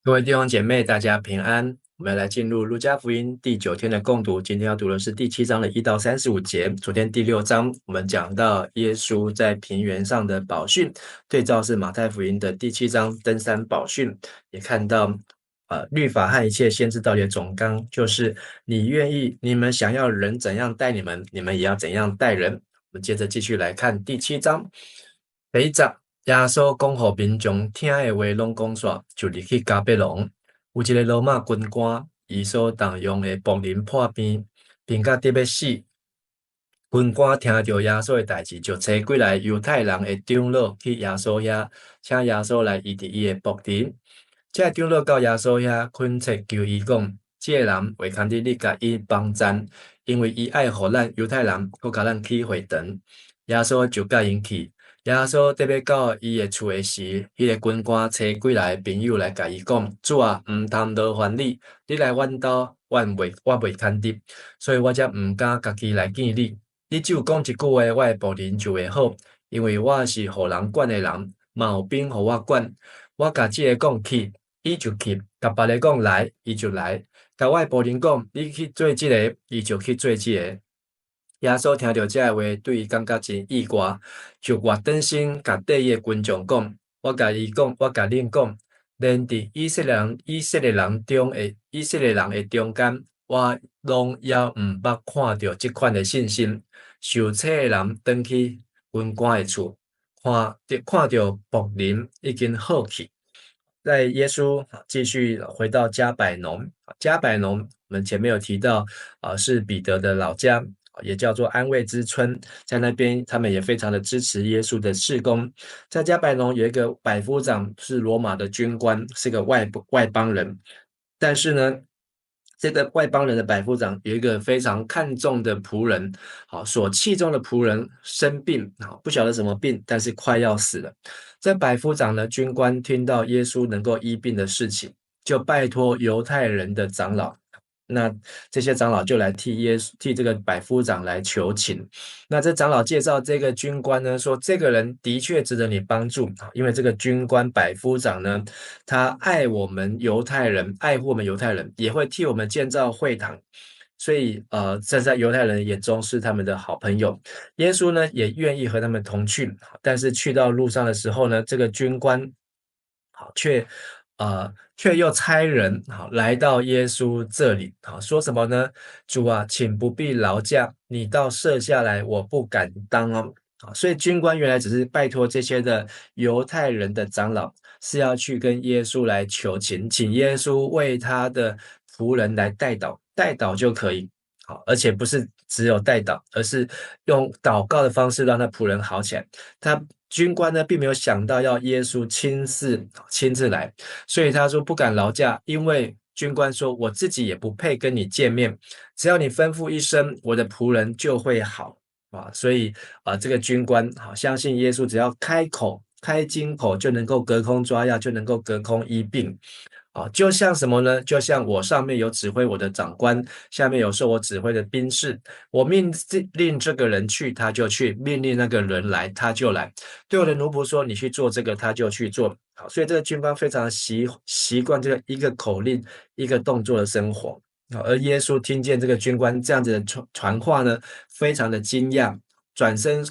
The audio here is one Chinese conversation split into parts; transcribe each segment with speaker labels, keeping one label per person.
Speaker 1: 各位弟兄姐妹，大家平安。我们要来进入路加福音第9天的共读。今天要读的是第7章的1到35节。昨天第6章我们讲到耶稣在平原上的宝训，对照是马太福音的第7章登山宝训，也看到律法和一切先知道理的总纲，就是你们想要人怎样待你们，你们也要怎样待人。我们接着继续来看第7章。第一章，耶稣讲互民众听的话拢讲煞，就入去加百农。有一个罗马军官，伊所动用的仆人破病，并甲得要死。军官听到耶稣的代志，就找几来犹太人的长老去耶稣遐，请耶稣来医治伊的仆人。这长老到耶稣遐恳切求伊讲，这个人为看你甲伊帮赞，因为伊爱互咱犹太人，佮甲咱起会堂。耶稣就甲因去。耶稣特别到伊的厝的时，迄个军官找几来朋友来甲伊讲：主啊，毋通劳烦你，你来阮兜，我袂牵得，所以我才毋敢家己来见你。你只有讲一句话，我的仆人就会好，因为我是互人管的人，嘛有兵互我管。我甲这个讲去，伊就去；甲别个讲来，伊就来。甲我的仆人讲，你去做这个，伊就去做这个。耶稣听到这话，对伊感觉真意外，就活转身，甲底下群众讲：我甲恁讲，连伫以色列人的中间，我拢也毋捌看到即款的信心。受册的人转去军官的厝，看到仆人已经好去。在耶稣继续回到加百农，加百农我们前面有提到，是彼得的老家，也叫做安慰之村，在那边他们也非常的支持耶稣的事工。在加百农有一个百夫长是罗马的军官，是个外邦人，但是呢，这个外邦人的百夫长有一个非常看重的仆人，所器重的仆人生病，不晓得什么病，但是快要死了。这百夫长的军官听到耶稣能够医病的事情，就拜托犹太人的长老。那这些长老就来替这个百夫长来求情。那这长老介绍这个军官呢，说这个人的确值得你帮助，因为这个军官百夫长呢，他爱我们犹太人，爱护我们犹太人，也会替我们建造会堂。所以，这在犹太人眼中是他们的好朋友。耶稣呢，也愿意和他们同去，但是去到路上的时候呢，这个军官却又差人来到耶稣这里，说什么呢？主啊，请不必劳驾，你倒舍下来，我不敢当哦。所以军官原来只是拜托这些的犹太人的长老，是要去跟耶稣来求情，请耶稣为他的仆人来代祷，代祷就可以。而且不是只有代祷，而是用祷告的方式让他仆人好起来。他军官呢，并没有想到要耶稣亲自来，所以他说不敢劳驾，因为军官说我自己也不配跟你见面，只要你吩咐一声，我的仆人就会好所以这个军官相信耶稣，只要开金口就能够隔空抓药，就能够隔空医病。就像什么呢？就像我上面有指挥我的长官，下面有受我指挥的兵士，我命令这个人去，他就去；命令那个人来，他就来。对我的奴仆说：“你去做这个，他就去做。”好，所以这个军官非常习惯这个一个口令、一个动作的生活。而耶稣听见这个军官这样子的传话呢，非常的惊讶，转身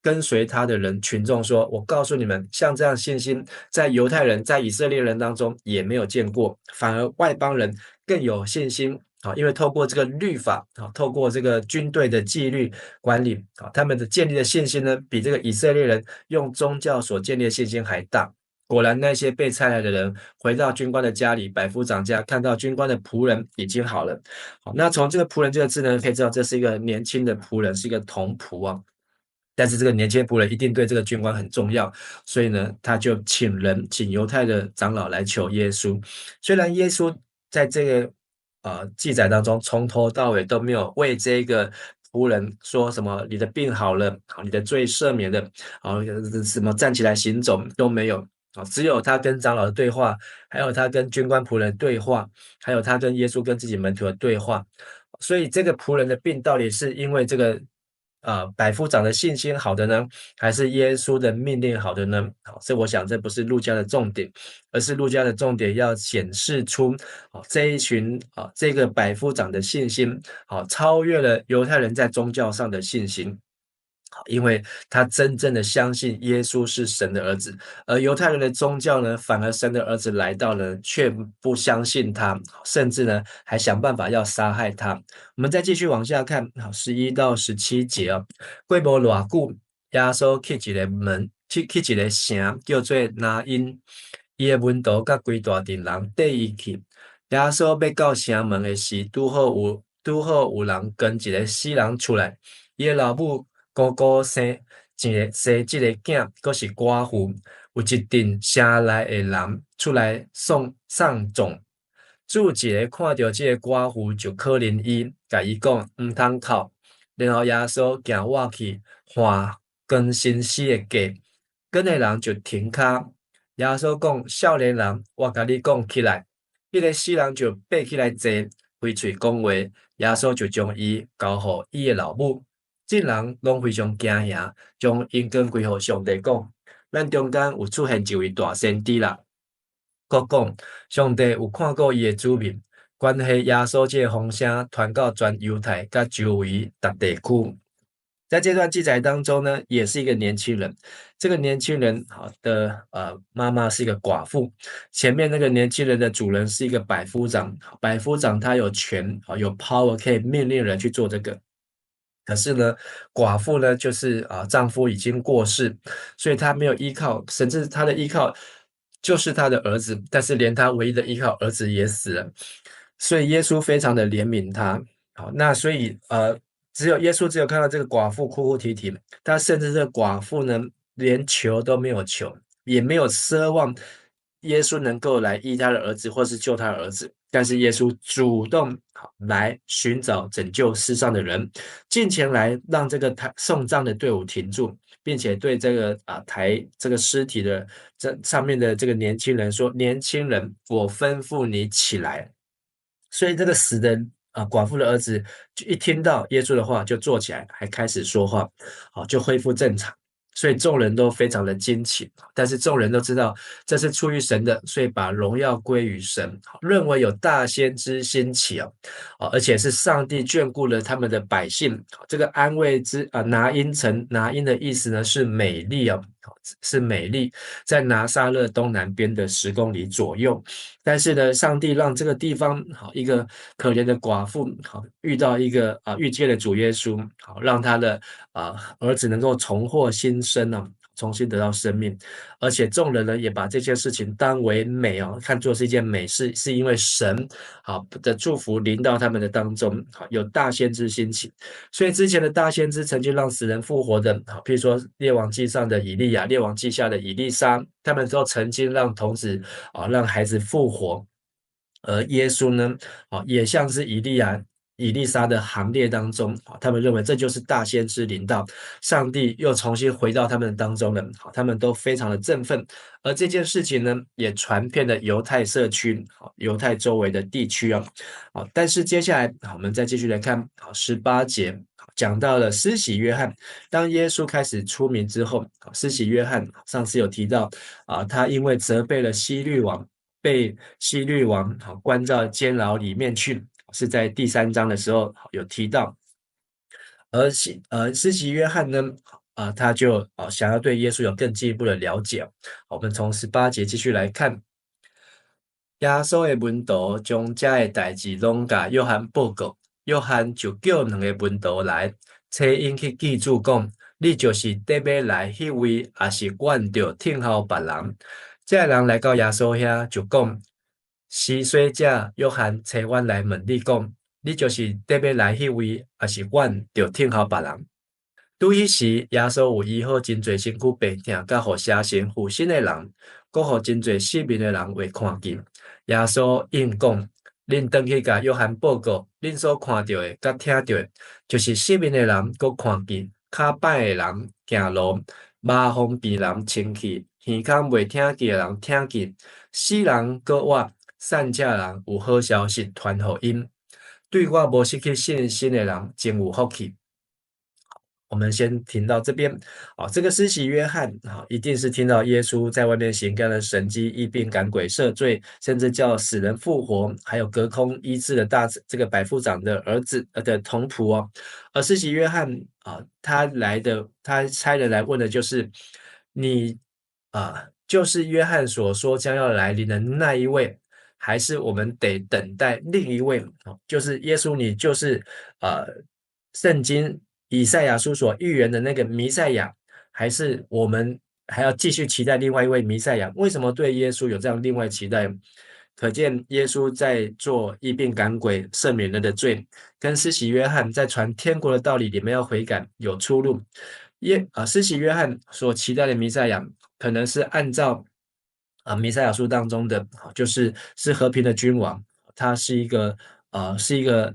Speaker 1: 跟随他的人群众说：“我告诉你们，像这样信心，在犹太人、在以色列人当中也没有见过，反而外邦人更有信心。因为透过这个律法，透过这个军队的纪律管理，他们的建立的信心呢，比这个以色列人用宗教所建立的信心还大。果然，那些被差来的人回到军官的家里，百夫长家看到军官的仆人已经好了。好，那从这个仆人这个字呢，可以知道这是一个年轻的仆人，是一个童仆啊。但是这个年轻仆人一定对这个军官很重要，所以呢，他就请犹太的长老来求耶稣。虽然耶稣在这个记载当中从头到尾都没有为这个仆人说什么你的病好了，你的罪赦免了，什么站起来行走都没有。只有他跟长老的对话，还有他跟军官仆人的对话，还有他跟耶稣跟自己门徒的对话。所以这个仆人的病到底是因为这个百夫长的信心好的呢，还是耶稣的命令好的呢？好，这我想这不是路加的重点，而是路加的重点要显示出，这一群这个百夫长的信心，超越了犹太人在宗教上的信心。因为他真正的相信耶稣是神的儿子，而犹太人的宗教呢，反而神的儿子来到了，却不相信他，甚至呢还想办法要杀害他。我们再继续往下看，好11到17节啊，过无偌久，耶稣去一个门，去一个城，叫做拿因，伊的门徒甲规大群人缀伊去。耶稣要到城门的时，拄好有人跟一个死人出来，伊的老母高高生即个囝，阁是寡妇，有一阵城内的人出来送葬。主一个看到即个寡妇，就可怜伊，甲伊讲毋通哭。然后耶稣行我去，换更新死的价，跟的人就停骹。耶稣讲：少年人，我甲你讲起来。迄个死人就爬起来坐，开喙讲话。耶稣就将伊交互伊的老母。众人拢非常惊吓，将因跟归互上帝讲。咱中间有出现一位大先知啦，佮讲上帝有看过伊的子民，关系耶稣这个风声传到全犹太甲周围各地区。在这段记载当中呢，也是一个年轻人。这个年轻人的妈妈是一个寡妇，前面那个年轻人的主人是一个百夫长。百夫长他有权有 power 可以命令人去做这个。可是呢，寡妇呢，就是丈夫已经过世，所以她没有依靠，甚至她的依靠就是她的儿子，但是连她唯一的依靠儿子也死了，所以耶稣非常的怜悯她。好，那所以耶稣只有看到这个寡妇哭哭啼啼，他甚至这个寡妇呢，连求都没有求，也没有奢望耶稣能够来医他的儿子，或是救他的儿子。但是耶稣主动来寻找拯救世上的人，进前来让这个送葬的队伍停住，并且对这个抬这个尸体的这上面的这个年轻人说：“年轻人，我吩咐你起来。”所以这个死的寡妇的儿子就一听到耶稣的话，就坐起来，还开始说话，就恢复正常。所以众人都非常的惊奇，但是众人都知道这是出于神的，所以把荣耀归于神，认为有大先知兴起而且是上帝眷顾了他们的百姓。这个安慰拿因城，拿因的意思呢是美丽是美丽，在拿撒勒东南边的10公里左右。但是呢，上帝让这个地方一个可怜的寡妇遇到一个遇见了主耶稣，让他的儿子能够重获新生重新得到生命。而且众人呢也把这件事情当为美看作是一件美事，是因为神的祝福临到他们的当中，有大先知兴起。所以之前的大先知曾经让死人复活的，譬如说列王记上的以利亚，列王记下的以利沙，他们都曾经让童子让孩子复活。而耶稣呢也像是以利亚以利沙的行列当中，他们认为这就是大先知临到，上帝又重新回到他们当中了，他们都非常的振奋。而这件事情呢，也传遍了犹太社区，犹太周围的地区但是接下来我们再继续来看18节，讲到了施洗约翰。当耶稣开始出名之后，施洗约翰上次有提到他因为责备了希律王，被希律王关到监牢里面去，是在第3章的时候有提到。而施洗约翰呢他就想要对耶稣有更进一步的了解。我们从18节继续来看，耶稣的门徒将这的代志拢甲约翰报告，约翰就叫2个门徒来，找因去记住讲，你就是得要来迄位，还是阮着听候别人？这个人来到耶稣遐就讲，施洗者约翰找阮来问你讲，你就是得要来迄位，还是阮着听候别人？拄迄时，耶稣有医好真侪身躯病痛，甲互邪神附身的人，阁互真侪失明的人会看见。耶稣应讲：恁转去甲约翰报告，恁所看到的、甲听到的，就是失明的人阁看见，骹歹的人行路，麻风病人清气，耳孔袂听见的人听见，死人阁活，散者人有好消息传互因。对我无失去信心的人，真有福气。我们先停到这边。好，这个施洗约翰一定是听到耶稣在外面行干的神迹、医病、赶鬼、赦罪，甚至叫死人复活，还有隔空医治的这个百夫长的儿子的童仆哦。而施洗约翰他差人来问的就是你就是约翰所说将要来临的那一位，还是我们得等待另一位？就是耶稣，你就是呃圣经以赛亚书所预言的那个弥赛亚，还是我们还要继续期待另外一位弥赛亚？为什么对耶稣有这样另外期待？可见耶稣在做医病赶鬼、赦免人的罪，跟施洗约翰在传天国的道理，你们要悔改有出入。施洗约翰所期待的弥赛亚，可能是按照弥赛亚书当中的，是和平的君王，他是一个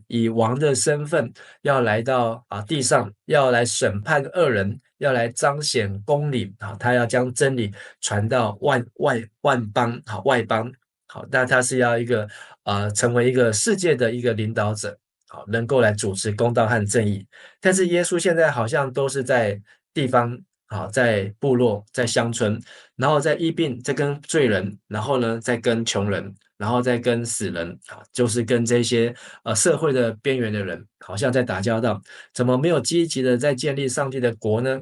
Speaker 1: 以王的身份要来到地上，要来审判恶人，要来彰显公理他要将真理传到万邦外邦那他是要成为一个世界的一个领导者能够来主持公道和正义。但是耶稣现在好像都是在地方在部落，在乡村，然后在医病，在跟罪人，然后呢，再跟穷人，然后再跟死人就是跟这些社会的边缘的人，好像在打交道，怎么没有积极的在建立上帝的国呢？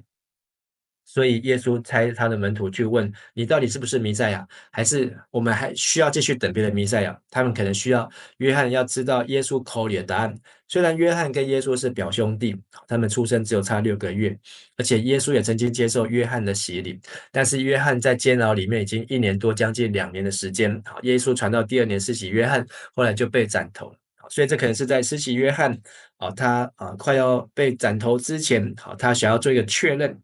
Speaker 1: 所以耶稣差他的门徒去问你到底是不是弥赛亚，还是我们还需要继续等别的弥赛亚？他们可能需要约翰要知道耶稣口里的答案。虽然约翰跟耶稣是表兄弟，他们出生只有差6个月，而且耶稣也曾经接受约翰的洗礼，但是约翰在监牢里面已经1年多，将近2年的时间。耶稣传到第2年施洗约翰，后来就被斩头。所以这可能是在施洗约翰他快要被斩头之前，他想要做一个确认。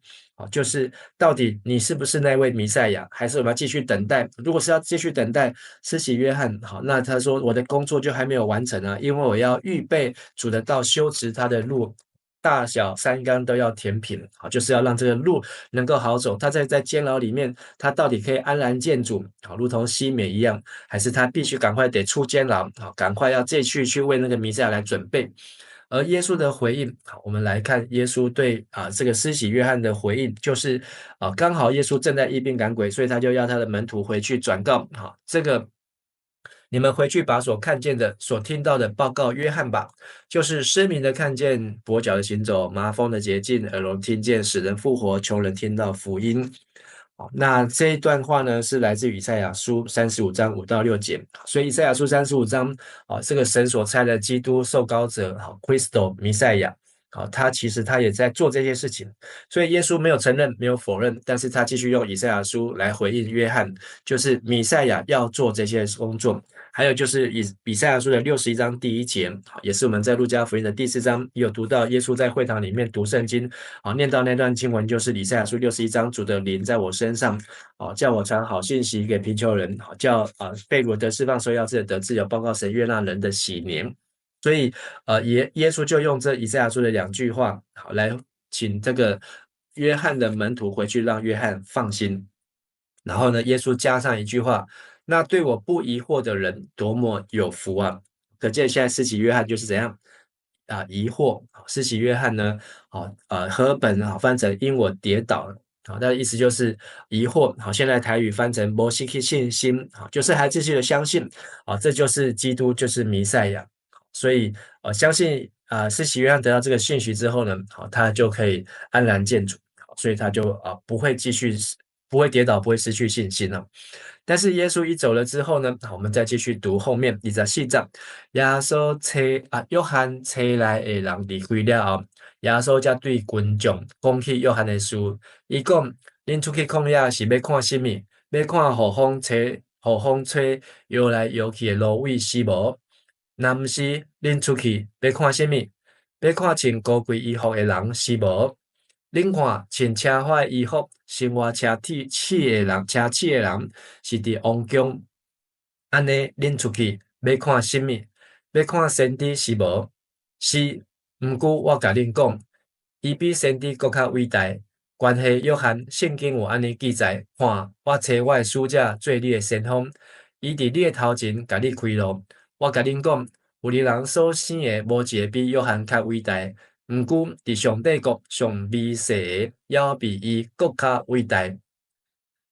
Speaker 1: 就是到底你是不是那位弥赛亚，还是我们要继续等待？如果是要继续等待施洗约翰，那他说我的工作就还没有完成啊，因为我要预备主的道，修直他的路，大小山冈都要填平，就是要让这个路能够好走。他在监牢里面，他到底可以安然见主，如同西缅一样，还是他必须赶快得出监牢，赶快要继续去为那个弥赛亚来准备？而耶稣的回应，我们来看耶稣对这个施洗约翰的回应，就是刚好耶稣正在医病赶鬼，所以他就要他的门徒回去转告，这个你们回去把所看见的、所听到的报告约翰吧，就是失明的看见，跛脚的行走，麻风的洁净，耳聋听见，死人复活，穷人听到福音。那这一段话呢，是来自以赛亚书35章5到6节。所以以赛亚书35章这个神所差的基督受膏者Christo 弥赛亚他其实他也在做这些事情。所以耶稣没有承认，没有否认，但是他继续用以赛亚书来回应约翰，就是弥赛亚要做这些工作。还有就是以赛亚书的61章第1节，也是我们在路加福音的第4章有读到耶稣在会堂里面读圣经念到那段经文，就是以赛亚书61章，主的灵在我身上叫我传好信息给贫穷人，叫被掳的释放，收要自的自由，报告神悦纳人的喜年。所以耶稣就用这以赛亚书的2句话来请这个约翰的门徒回去，让约翰放心。然后呢，耶稣加上一句话，那对我不疑惑的人多么有福啊！可见现在施洗约翰就是怎样疑惑。施洗约翰呢和本翻成因我跌倒了他的意思就是疑惑。现在台语翻成没信心就是还继续的相信这就是基督，就是弥赛亚。所以相信施洗约翰得到这个信息之后呢他就可以安然见主，所以他就不会继续不会跌倒，不会失去信心了。但是耶稣一走了之后呢，我们再继续读后面24章。耶稣约翰找来的人离开了后，耶稣才对群众讲起约翰的事。伊讲：恁出去曠野是要看什么？要看雨风吹摇来摇去的芦苇是无？若不是，恁出去要看什么？要看穿高贵衣服的人是无？恁看穿车花的衣服、生活车气的人、是伫王宫。安尼，恁出去要看什么？要看先知是无？是，毋过我甲恁讲，伊比先知搁较伟大。关系约翰，圣经有安尼记载：看，我找我的使者做你的先锋，伊伫你的头前甲你开路。我甲恁讲，有的人所生的无一个比约翰较伟大。毋过伫上帝国上微细的，要比伊更较伟大。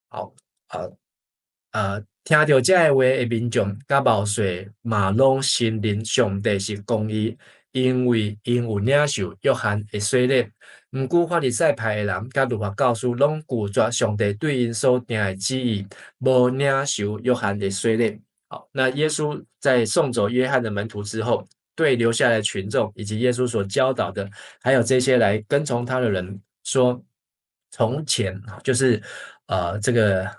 Speaker 1: 好，呃听到这个话的民众甲毛遂嘛拢承认上帝是公义，因为因有领受约翰的洗礼。毋过法利赛派的人甲律法教师拢拒绝上帝对因所定的旨意，无领受约翰的洗礼。好，那耶稣在送走约翰的门徒之后，对留下来的群众以及耶稣所教导的，还有这些来跟从他的人说：从前就是这个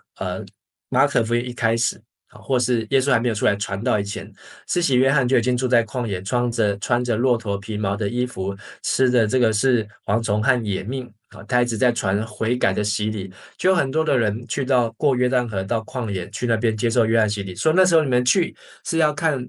Speaker 1: 马可福音一开始，或是耶稣还没有出来传道以前，施洗约翰就已经住在旷野，穿着骆驼皮毛的衣服，吃的这个是蝗虫和野蜜。他一直在传悔改的洗礼，就有很多的人去到过约旦河到旷野去那边接受约翰洗礼，说那时候你们去是要看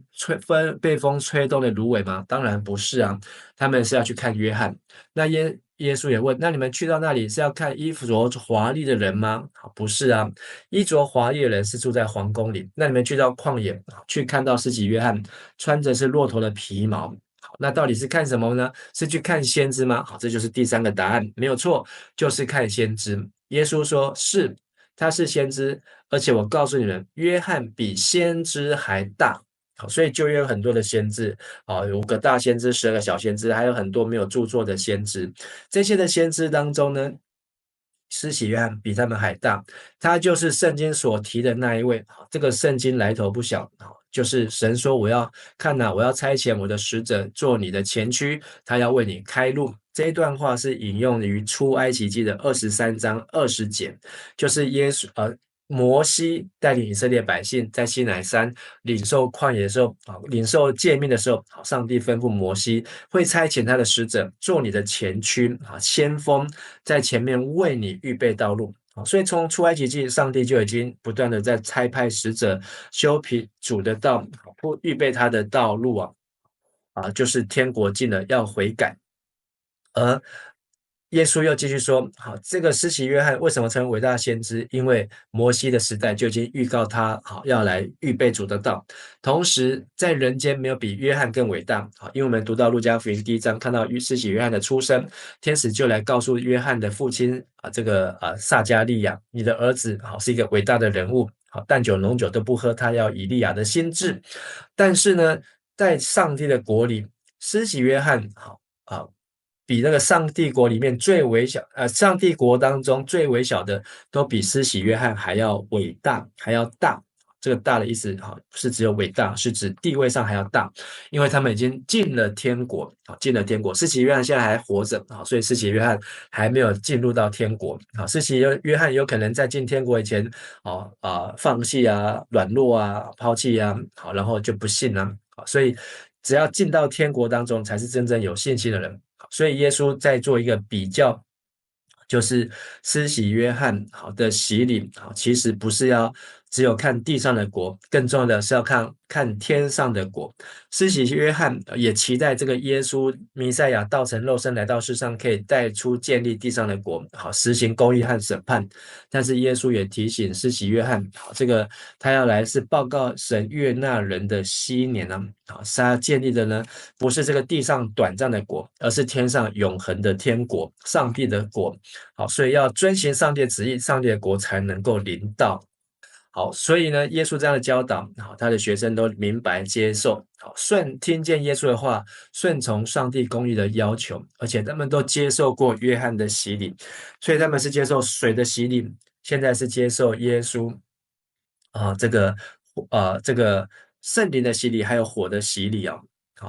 Speaker 1: 被风吹动的芦苇吗？当然不是啊，他们是要去看约翰。那耶稣也问，那你们去到那里是要看衣服着华丽的人吗？不是啊，衣着华丽的人是住在皇宫里。那你们去到旷野去看到施洗约翰穿着是骆驼的皮毛，那到底是看什么呢？是去看先知吗？好，这就是第三个答案，没有错，就是看先知。耶稣说是，他是先知，而且我告诉你们，约翰比先知还大。好，所以旧约有很多的先知，有5个大先知，12个小先知，还有很多没有著作的先知。这些的先知当中呢，施洗约翰比他们还大，他就是圣经所提的那一位。这个圣经来头不小，就是神说我要看哪，我要差遣我的使者做你的前驱，他要为你开路。这一段话是引用于出埃及记的23章20节，就是摩西带领以色列百姓在西乃山领受旷野的时候，领受诫命的时候，上帝吩咐摩西会差遣他的使者做你的前驱，先锋在前面为你预备道路。所以从出埃及记，上帝就已经不断的在差派使者修平主的道，预备他的道路就是天国近了，要悔改。而耶稣又继续说：好，这个施洗约翰为什么成为伟大先知？因为摩西的时代就已经预告他要来预备主的道。同时，在人间没有比约翰更伟大。因为我们读到路加福音第1章，看到施洗约翰的出生，天使就来告诉约翰的父亲撒加利亚，你的儿子是一个伟大的人物，淡酒浓酒都不喝，他要以利亚的心志。但是呢，在上帝的国里，施洗约翰比那个上帝国里面最微小，上帝国当中最微小的，都比施洗约翰还要伟大，还要大。这个大的意思不是只有伟大，是指地位上还要大，因为他们已经进了天国，进了天国。施洗约翰现在还活着，所以施洗约翰还没有进入到天国。施洗约翰有可能在进天国以前，放弃软弱抛弃然后就不信所以只要进到天国当中，才是真正有信心的人。所以耶稣在做一个比较，就是施洗约翰的洗礼其实不是要只有看地上的国，更重要的是要看天上的国。施洗约翰也期待这个耶稣弥赛亚道成肉身来到世上，可以带出建立地上的国，实行公义和审判。但是耶稣也提醒施洗约翰，这个他要来是报告神悦纳人的禧年他建立的呢，不是这个地上短暂的国，而是天上永恒的天国，上帝的国。所以要遵行上帝的旨意，上帝的国才能够临到。所以呢，耶稣这样的教导，他的学生都明白接受，听见耶稣的话，顺从上帝公义的要求，而且他们都接受过约翰的洗礼，所以他们是接受水的洗礼，现在是接受耶稣这个圣灵的洗礼，还有火的洗礼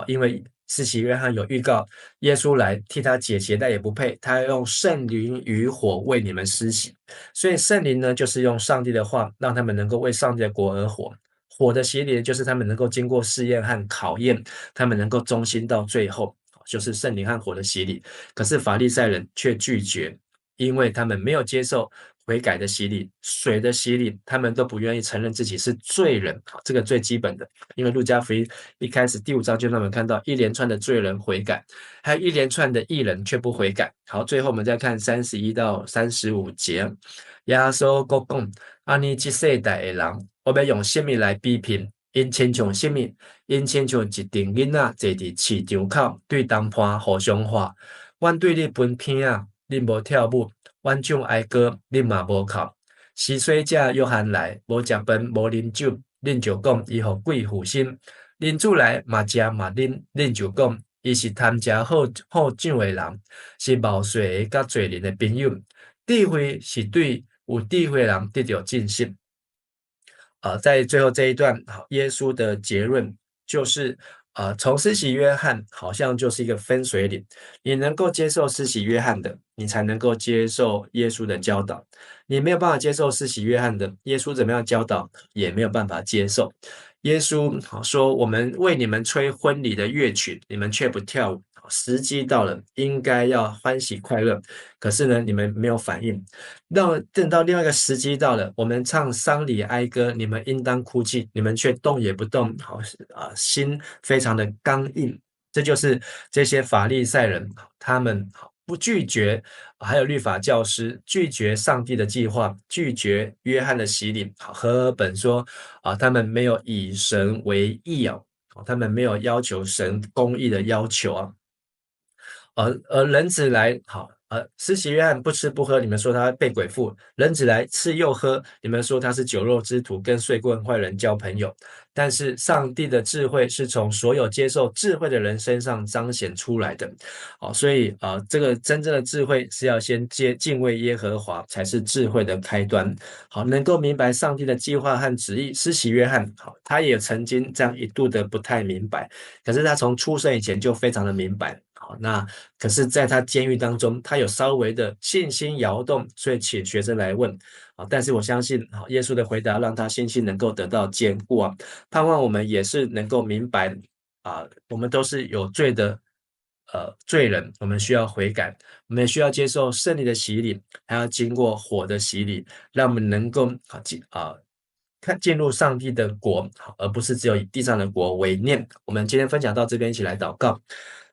Speaker 1: 因为施洗约翰有预告耶稣来替他解鞋带也不配，他要用圣灵与火为你们施洗。所以圣灵呢，就是用上帝的话让他们能够为上帝的国而活。火的洗礼就是他们能够经过试验和考验，他们能够忠心到最后，就是圣灵和火的洗礼。可是法利赛人却拒绝，因为他们没有接受悔改的洗礼，水的洗礼，他们都不愿意承认自己是罪人，这个最基本的。因为路加福音一开始第5章就让我们看到一连串的罪人悔改，还有一连串的义人却不悔改。好，最后我们再看31到35节，耶稣说讲，你这世代的人，我要用什么来比拼？因亲像什么？因亲像一群囡仔坐伫市场口，对东坡互相话。阮对你分片仔，你无跳舞；阮唱哀歌，你嘛无哭。溪水者约翰来，无食饭，无啉酒，恁就讲伊互鬼附身。恁主来嘛食嘛啉，恁就讲伊是贪食好酒的人，是冒税的甲罪人的朋友。智慧是对有智慧的人得到尽信。在最后这一段，耶稣的结论就是，从施洗约翰好像就是一个分水岭，你能够接受施洗约翰的，你才能够接受耶稣的教导；你没有办法接受施洗约翰的，耶稣怎么样教导也没有办法接受。耶稣说：“我们为你们吹婚礼的乐曲，你们却不跳舞。时机到了，应该要欢喜快乐，可是呢，你们没有反应。等到另外一个时机到了，我们唱丧礼哀歌，你们应当哭泣，你们却动也不动，心非常的刚硬。这就是这些法利赛人，他们不拒绝，还有律法教师拒绝上帝的计划，拒绝约翰的洗礼。和合本说他们没有以神为义他们没有要求神公义的要求啊。而人子来，施洗约翰不吃不喝，你们说他被鬼附；人子来吃又喝，你们说他是酒肉之徒，跟睡棍坏人交朋友。但是上帝的智慧是从所有接受智慧的人身上彰显出来的。所以这个真正的智慧是要先敬畏耶和华，才是智慧的开端。能够明白上帝的计划和旨意。施洗约翰，他也曾经这样一度的不太明白，可是他从出生以前就非常的明白。那可是在他监狱当中，他有稍微的信心摇动，所以请学生来问。但是我相信耶稣的回答让他信心能够得到坚固啊，盼望我们也是能够明白我们都是有罪的罪人，我们需要悔改，我们也需要接受圣灵的洗礼，还要经过火的洗礼，让我们能够进入上帝的国，而不是只有以地上的国为念。我们今天分享到这边，一起来祷告。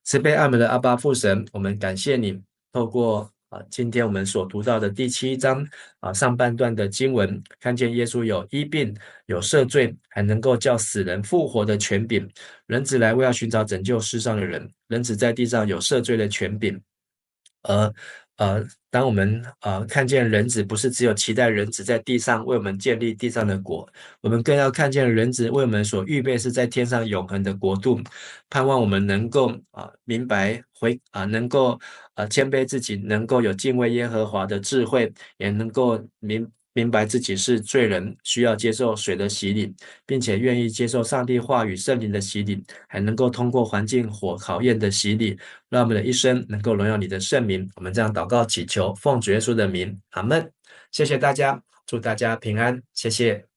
Speaker 1: 慈悲爱我们的阿爸父神，我们感谢你，透过今天我们所读到的第7章上半段的经文，看见耶稣有医病、有赦罪，还能够叫死人复活的权柄。人子来为要寻找拯救世上的人，人子在地上有赦罪的权柄。当我们看见人子，不是只有期待人子在地上为我们建立地上的国，我们更要看见人子为我们所预备是在天上永恒的国度。盼望我们能够明白能够谦卑自己，能够有敬畏耶和华的智慧，也能够明白自己是罪人，需要接受水的洗礼，并且愿意接受上帝话语圣灵的洗礼，还能够通过环境火考验的洗礼，让我们的一生能够荣耀你的圣名。我们这样祷告祈求，奉主耶稣的名，阿们。谢谢大家，祝大家平安，谢谢。